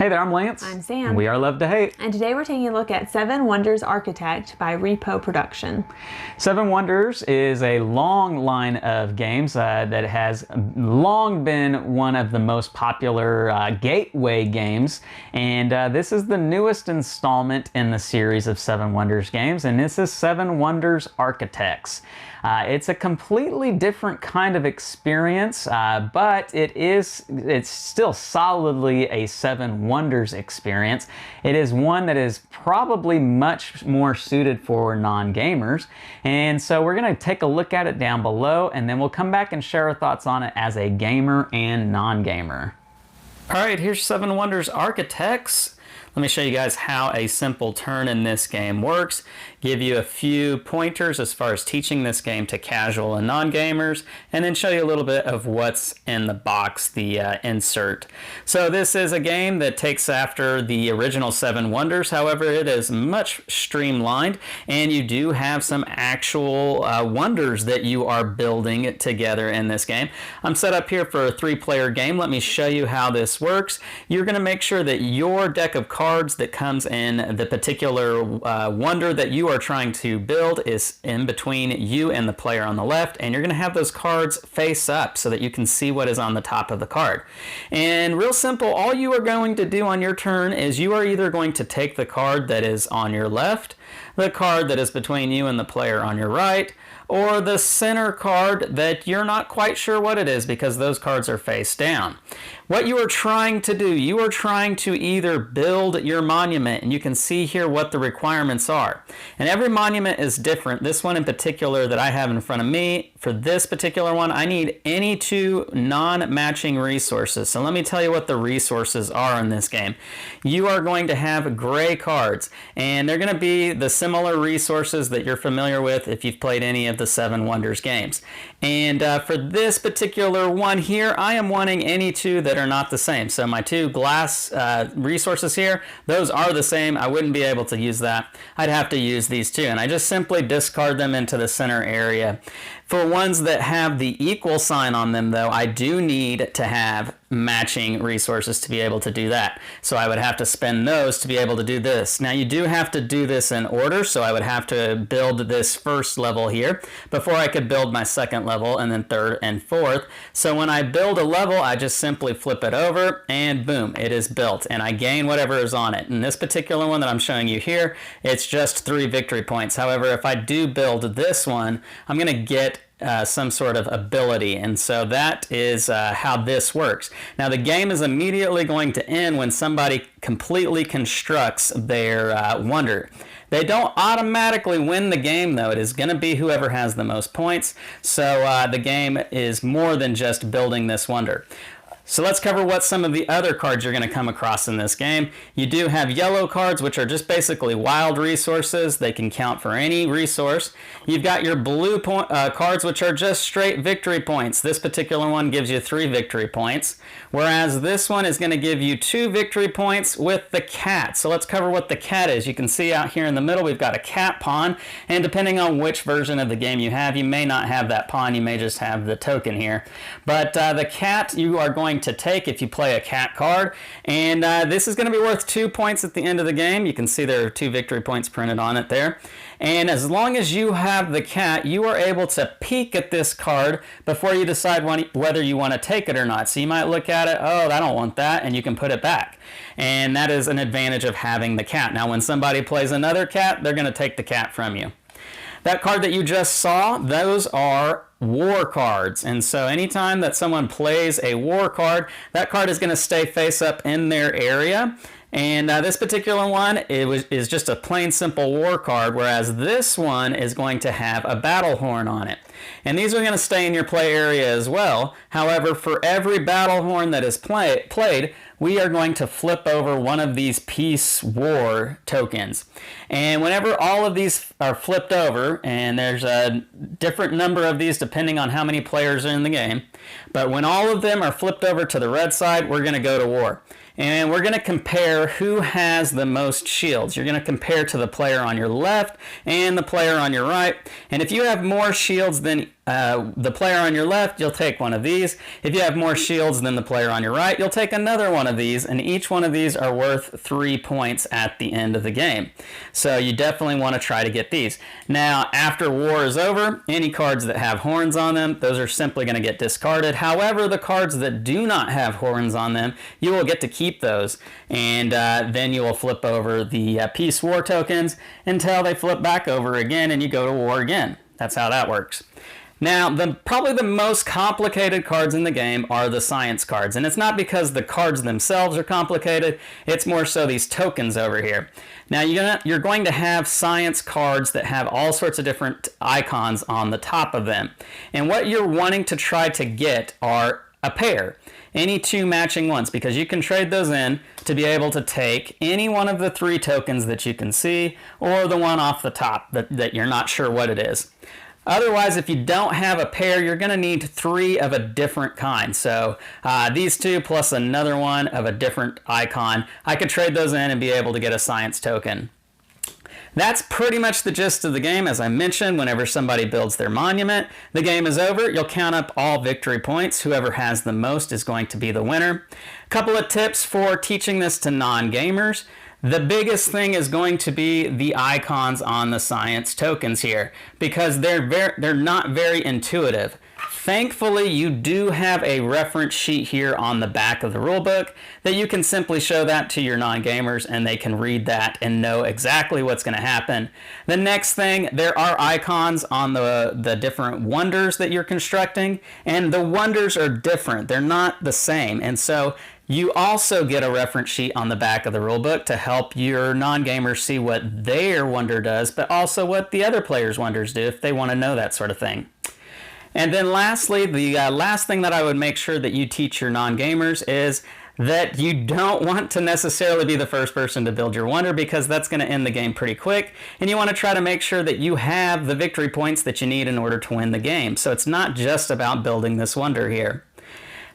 Hey there, I'm Lance. I'm Sam. And we are Love to Hate. And today we're taking a look at Seven Wonders Architect by Repo Production. Seven Wonders is a long line of games that has long been one of the most popular gateway games. And this is the newest installment in the series of Seven Wonders games. And this is Seven Wonders Architects. It's a completely different kind of experience, but it's still solidly a Seven Wonders experience. It is one that is probably much more suited for non-gamers. And so we're going to take a look at it down below, and then we'll come back and share our thoughts on it as a gamer and non-gamer. All right, here's Seven Wonders Architects. Let me show you guys how a simple turn in this game works, give you a few pointers as far as teaching this game to casual and non-gamers, and then show you a little bit of what's in the box, the insert. So this is a game that takes after the original Seven Wonders. However, it is much streamlined, and you do have some actual wonders that you are building together in this game. I'm set up here for a 3-player game. Let me show you how this works. You're going to make sure that your deck of cards that comes in the particular wonder that you are trying to build is in between you and the player on the left, and you're going to have those cards face up so that you can see what is on the top of the card. And real simple, all you are going to do on your turn is you are either going to take the card that is on your left, the card that is between you and the player on your right, or the center card that you're not quite sure what it is because those cards are face down. What you are trying to do, you are trying to either build your monument, and you can see here what the requirements are. And every monument is different. This one in particular that I have in front of me, for this particular one, I need any 2 non-matching resources. So let me tell you what the resources are in this game. You are going to have gray cards, and they're going to be the similar resources that you're familiar with if you've played any of the Seven Wonders games. And for this particular one here, I am wanting any 2 that are not the same. So my 2 glass resources here, those are the same. I wouldn't be able to use that. I'd have to use these 2, and I just simply discard them into the center area. For ones that have the equal sign on them, though, I do need to have matching resources to be able to do that. So I would have to spend those to be able to do this. Now you do have to do this in order, so I would have to build this first level here before I could build my second level, and then third and fourth. So when I build a level, I just simply flip it over and boom, it is built, and I gain whatever is on it. In this particular one that I'm showing you here, it's just 3 victory points. However, if I do build this one, I'm going to get some sort of ability, and so that is how this works. Now the game is immediately going to end when somebody completely constructs their wonder. They don't automatically win the game, though. It is going to be whoever has the most points, so the game is more than just building this wonder. So let's cover what some of the other cards you're going to come across in this game. You do have yellow cards, which are just basically wild resources. They can count for any resource. You've got your blue cards, which are just straight victory points. This particular one gives you 3 victory points, whereas this one is going to give you 2 victory points with the cat. So let's cover what the cat is. You can see out here in the middle, we've got a cat pawn, and depending on which version of the game you have, you may not have that pawn. You may just have the token here. But the cat you are going to take if you play a cat card, and this is going to be worth 2 points at the end of the game. You can see there are 2 victory points printed on it there, and as long as you have the cat, you are able to peek at this card before you decide whether you want to take it or not. So you might look at it, oh, I don't want that, and you can put it back, and that is an advantage of having the cat. Now when somebody plays another cat, they're going to take the cat from you. That card that you just saw, those are war cards, and so anytime that someone plays a war card, that card is going to stay face up in their area. And this particular one is just a plain simple war card, whereas this one is going to have a battle horn on it. And these are going to stay in your play area as well. However, for every battle horn that is played, we are going to flip over one of these peace war tokens. And whenever all of these are flipped over, and there's a different number of these depending on how many players are in the game, but when all of them are flipped over to the red side, we're going to go to war. And we're going to compare who has the most shields. You're going to compare to the player on your left and the player on your right. And if you have more shields than the player on your left, you'll take one of these. If you have more shields than the player on your right, you'll take another one of these, and each one of these are worth 3 points at the end of the game. So you definitely want to try to get these. Now, after war is over, any cards that have horns on them, those are simply going to get discarded. However, the cards that do not have horns on them, you will get to keep those, and then you will flip over the peace war tokens until they flip back over again and you go to war again. That's how that works. Now, probably the most complicated cards in the game are the science cards, and it's not because the cards themselves are complicated, it's more so these tokens over here. Now, you're going to have science cards that have all sorts of different icons on the top of them, and what you're wanting to try to get are a pair, any 2 matching ones, because you can trade those in to be able to take any one of the 3 tokens that you can see, or the one off the top that you're not sure what it is. Otherwise, if you don't have a pair, you're going to need 3 of a different kind. So these 2 plus another one of a different icon, I could trade those in and be able to get a science token. That's pretty much the gist of the game. As I mentioned, whenever somebody builds their monument, the game is over. You'll count up all victory points. Whoever has the most is going to be the winner. A couple of tips for teaching this to non-gamers. The biggest thing is going to be the icons on the science tokens here, because they're not very intuitive. Thankfully, you do have a reference sheet here on the back of the rulebook that you can simply show that to your non-gamers and they can read that and know exactly what's going to happen. The next thing, there are icons on the different wonders that you're constructing, and the wonders are different. They're not the same, and so you also get a reference sheet on the back of the rulebook to help your non-gamers see what their wonder does, but also what the other players' wonders do if they want to know that sort of thing. And then lastly, the last thing that I would make sure that you teach your non-gamers is that you don't want to necessarily be the first person to build your wonder, because that's going to end the game pretty quick, and you want to try to make sure that you have the victory points that you need in order to win the game. So it's not just about building this wonder here.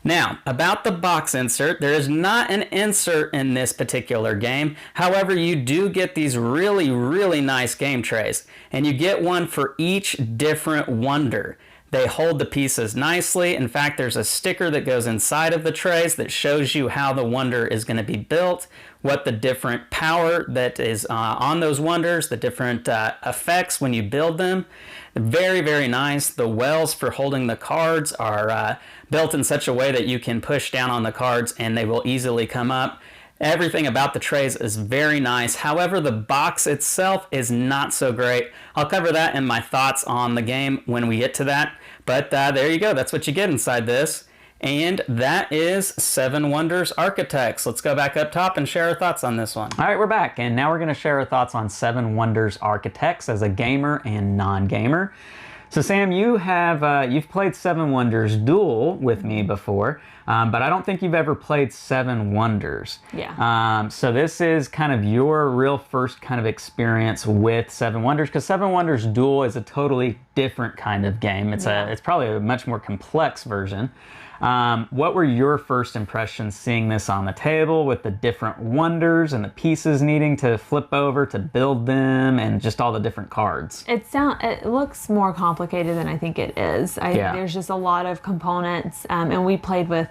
Now, about the box insert, there is not an insert in this particular game. However, you do get these really, really nice game trays, and you get one for each different wonder. They hold the pieces nicely. In fact, there's a sticker that goes inside of the trays that shows you how the wonder is going to be built, what the different power that is on those wonders, the different effects when you build them. Very, very nice. The wells for holding the cards are built in such a way that you can push down on the cards and they will easily come up. Everything about the trays is very nice. However, the box itself is not so great. I'll cover that in my thoughts on the game when we get to that. But there you go. That's what you get inside this. And that is Seven Wonders Architects. Let's go back up top and share our thoughts on this one. All right, we're back, and now we're going to share our thoughts on Seven Wonders Architects as a gamer and non-gamer. So Sam, you've played Seven Wonders Duel with me before, but I don't think you've ever played Seven Wonders. Yeah. So this is kind of your real first kind of experience with Seven Wonders, because Seven Wonders Duel is a totally different kind of game. It's probably a much more complex version. What were your first impressions seeing this on the table with the different wonders and the pieces needing to flip over to build them and just all the different cards? It looks more complicated than I think it is. There's just a lot of components, and we played with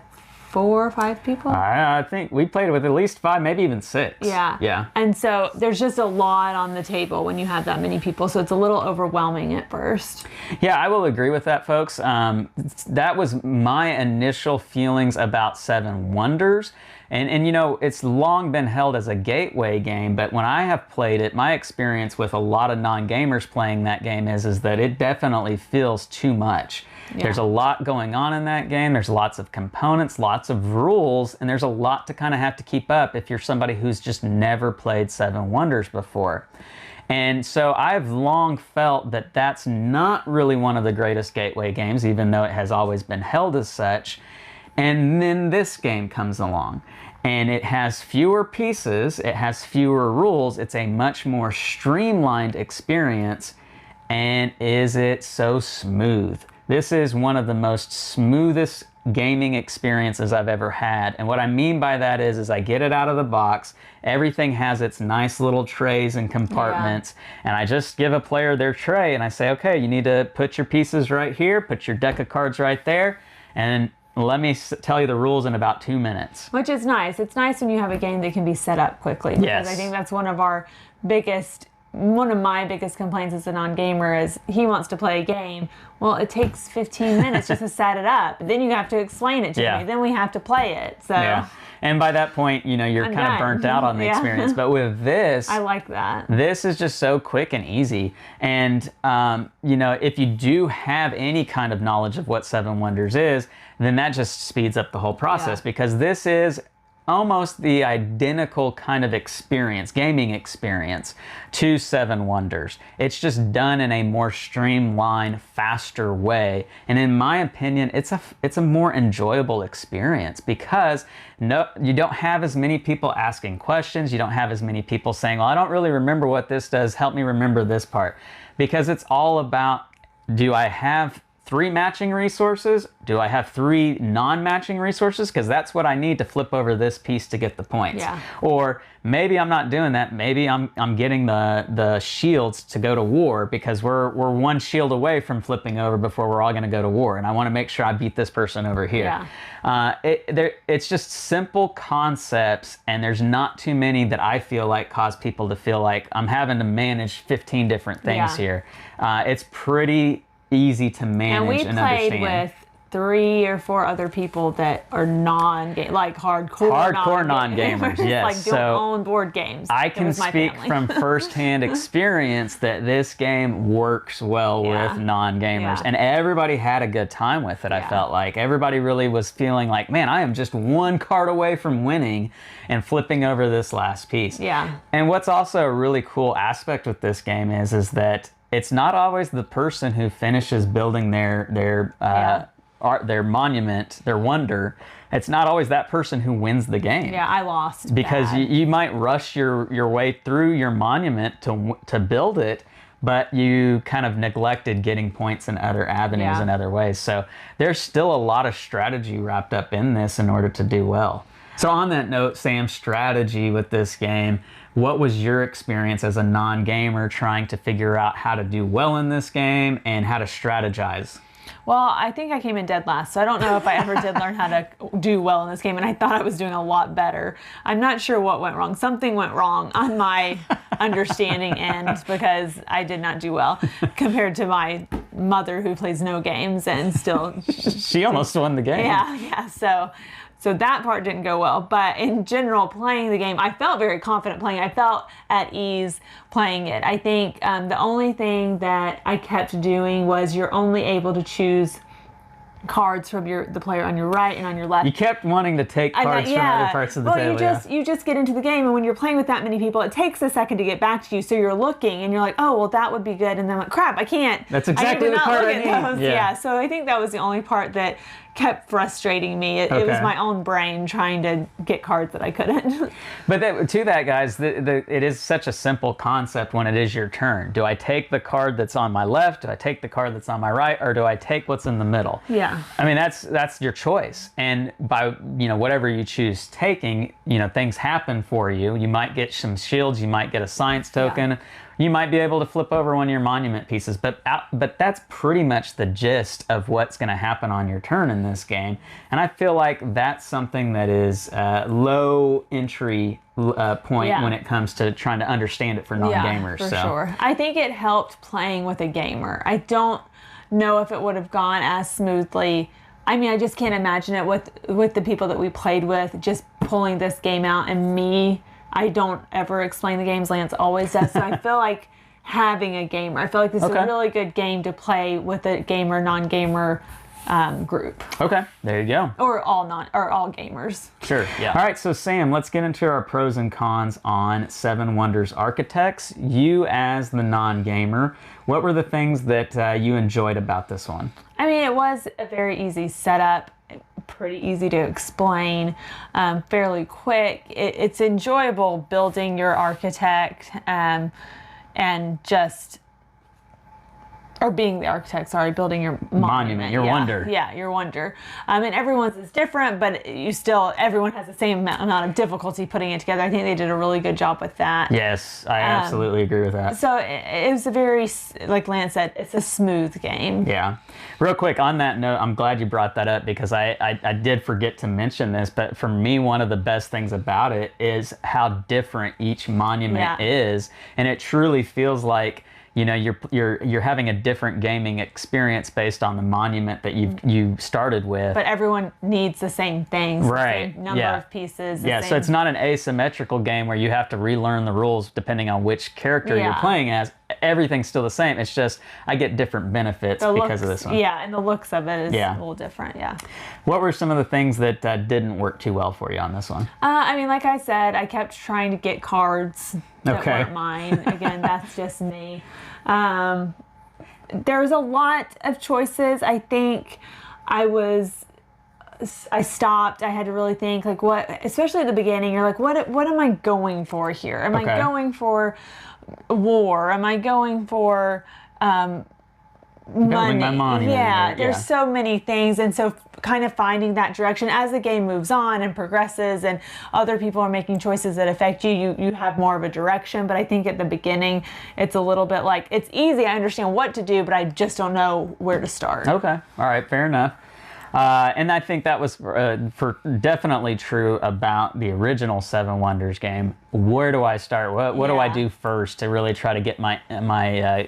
4 or 5 people. I think we played with at least 5, maybe even 6. Yeah. Yeah. And so there's just a lot on the table when you have that many people, so it's a little overwhelming at first. Yeah, I will agree with that, folks. That was my initial feelings about Seven Wonders. And you know, it's long been held as a gateway game, but when I have played it, my experience with a lot of non-gamers playing that game is that it definitely feels too much. Yeah. There's a lot going on in that game. There's lots of components, lots of rules, and there's a lot to kind of have to keep up if you're somebody who's just never played Seven Wonders before. And so I've long felt that that's not really one of the greatest gateway games, even though it has always been held as such. And then this game comes along, and it has fewer pieces, it has fewer rules, it's a much more streamlined experience, and is it so smooth? This is one of the most smoothest gaming experiences I've ever had. And what I mean by that is I get it out of the box. Everything has its nice little trays and compartments. And I just give a player their tray and I say, okay, you need to put your pieces right here, put your deck of cards right there, and let me tell you the rules in about 2 minutes. Which is nice. It's nice when you have a game that can be set up quickly. Because Yes. I think that's one of my biggest complaints as a non-gamer is he wants to play a game. Well, it takes 15 minutes just to set it up. Then you have to explain it to me. Then we have to play it. So. Yeah. And by that point, you're kind of burnt out on the experience. But with this, I like that. This is just so quick and easy. And, if you do have any kind of knowledge of what Seven Wonders is, then that just speeds up the whole process because this is almost the identical kind of experience, gaming experience, to Seven Wonders. It's just done in a more streamlined, faster way. And in my opinion, it's a more enjoyable experience because you don't have as many people asking questions. You don't have as many people saying, well, I don't really remember what this does. Help me remember this part. Because it's all about, do I have 3 matching resources? Do I have 3 non-matching resources? Because that's what I need to flip over this piece to get the points. Yeah. Or maybe I'm not doing that. Maybe I'm getting the shields to go to war because we're 1 shield away from flipping over before we're all going to go to war, and I want to make sure I beat this person over here. Yeah. It's just simple concepts, and there's not too many that I feel like cause people to feel like I'm having to manage 15 different things here. It's pretty easy to manage and understand. And we played with 3 or 4 other people that are hardcore non-gamers. Yes. Like don't own board games. I can speak from firsthand experience that this game works well with non-gamers, and everybody had a good time with it. I felt like everybody really was feeling like, man, I am just 1 card away from winning and flipping over this last piece. Yeah. And what's also a really cool aspect with this game is that it's not always the person who finishes building their monument, their wonder. It's not always that person who wins the game. Yeah, I lost. Because you might rush your way through your monument to build it, but you kind of neglected getting points in other avenues and other ways. So there's still a lot of strategy wrapped up in this in order to do well. So on that note, Sam, strategy with this game. What was your experience as a non-gamer trying to figure out how to do well in this game and how to strategize? Well, I think I came in dead last, so I don't know if I ever did learn how to do well in this game, and I thought I was doing a lot better. I'm not sure what went wrong. Something went wrong on my understanding end because I did not do well compared to my mother who plays no games and still... She almost won the game. Yeah. So that part didn't go well. But in general, playing the game, I felt very confident playing it. I felt at ease playing it. I think the only thing that I kept doing was you're only able to choose cards from the player on your right and on your left. You kept wanting to take cards from other parts of the table. You just get into the game, and when you're playing with that many people, it takes a second to get back to you. So you're looking, and you're like, oh, well, that would be good. And then like, crap, I can't. That's exactly the part I need. Yeah. So I think that was the only part that kept frustrating me. It was my own brain trying to get cards that I couldn't. But to that, guys, it is such a simple concept when it is your turn. Do I take the card that's on my left? Do I take the card that's on my right? Or do I take what's in the middle? Yeah. I mean, that's your choice. And by, whatever you choose taking, things happen for you. You might get some shields. You might get a science token. Yeah. You might be able to flip over one of your monument pieces, but that's pretty much the gist of what's going to happen on your turn in this game. And I feel like that's something that is low entry point when it comes to trying to understand it for non-gamers. Yeah, for sure. I think it helped playing with a gamer. I don't know if it would have gone as smoothly. I mean, I just can't imagine it with the people that we played with, just pulling this game out and me. I don't ever explain the games. Lance always does. So I feel like having a gamer. I feel like this is a really good game to play with a gamer, non-gamer group. Okay, there you go. Or all gamers. Sure, yeah. All right, so Sam, let's get into our pros and cons on Seven Wonders Architects. You as the non-gamer, what were the things that you enjoyed about this one? I mean, it was a very easy setup. Pretty easy to explain, fairly quick. It's enjoyable building your architect and just or being the architect, sorry, building your Monument, your wonder. Yeah, your wonder. And everyone's is different, but everyone has the same amount of difficulty putting it together. I think they did a really good job with that. Yes, I absolutely agree with that. So it was a very, like Lance said, it's a smooth game. Yeah. Real quick, on that note, I'm glad you brought that up because I did forget to mention this, but for me, one of the best things about it is how different each monument is. And it truly feels like, you know, you're having a different gaming experience based on the monument that you started with. But everyone needs the same things, right? The same number of pieces. So it's not an asymmetrical game where you have to relearn the rules depending on which character you're playing as. Everything's still the same. It's just I get different benefits because of this one. Yeah, and the looks of it is a little different. Yeah. What were some of the things that didn't work too well for you on this one? I mean, like I said, I kept trying to get cards that weren't mine. Again, that's just me. There was a lot of choices. I think I stopped. I had to really think, like, what, especially at the beginning, you're like, what am I going for here? Am I going for war? Am I going for money? My monument. There's so many things, and so kind of finding that direction as the game moves on and progresses and other people are making choices that affect you, you have more of a direction. But I think at the beginning it's a little bit like, it's easy, I understand what to do, but I just don't know where to start. Okay, all right, fair enough. And I think that was for definitely true about the original Seven Wonders game. Where do I start? What do I do first to really try to get my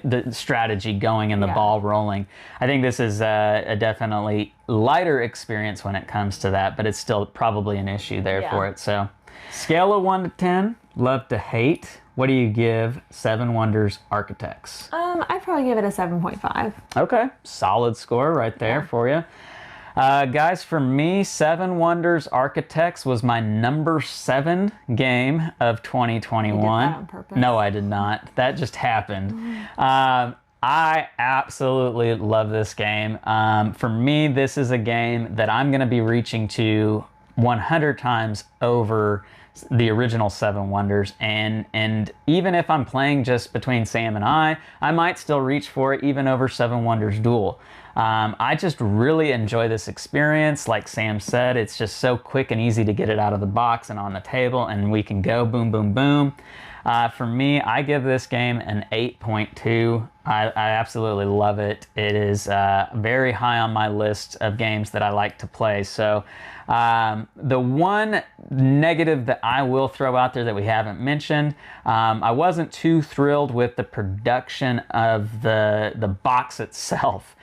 the strategy going and the ball rolling? I think this is a definitely lighter experience when it comes to that, but it's still probably an issue there for it. So, scale of 1 to 10, love to hate. What do you give Seven Wonders Architects? I'd probably give it a 7.5. Okay, solid score right there for you. Guys, for me, Seven Wonders Architects was my number 7 game of 2021. You did that on purpose? No, I did not. That just happened. I absolutely love this game. For me, this is a game that I'm going to be reaching to 100 times over the original Seven Wonders, and even if I'm playing just between Sam and I might still reach for it even over Seven Wonders Duel. I just really enjoy this experience. Like Sam said, it's just so quick and easy to get it out of the box and on the table, and we can go boom, boom, boom. For me, I give this game an 8.2. I absolutely love it. It is very high on my list of games that I like to play. So the one negative that I will throw out there that we haven't mentioned, I wasn't too thrilled with the production of the box itself.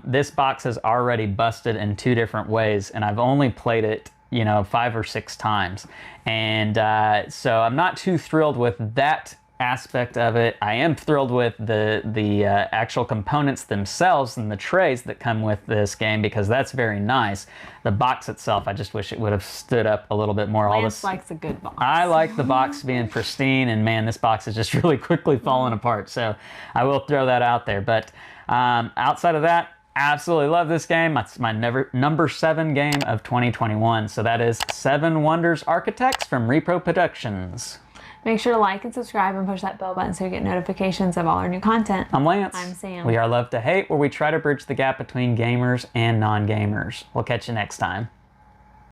This box has already busted in 2 different ways, and I've only played it 5 or 6 times. And so I'm not too thrilled with that aspect of it. I am thrilled with the actual components themselves and the trays that come with this game, because that's very nice. The box itself, I just wish it would have stood up a little bit more. Lance likes a good box. I like the box being pristine, and man, this box is just really quickly falling apart. So I will throw that out there. But outside of that, absolutely love this game. It's my number 7 game of 2021. So that is Seven Wonders Architects from Repro Productions. Make sure to like and subscribe and push that bell button so you get notifications of all our new content. I'm Lance. I'm Sam. We are Love to Hate, where we try to bridge the gap between gamers and non-gamers. We'll catch you next time.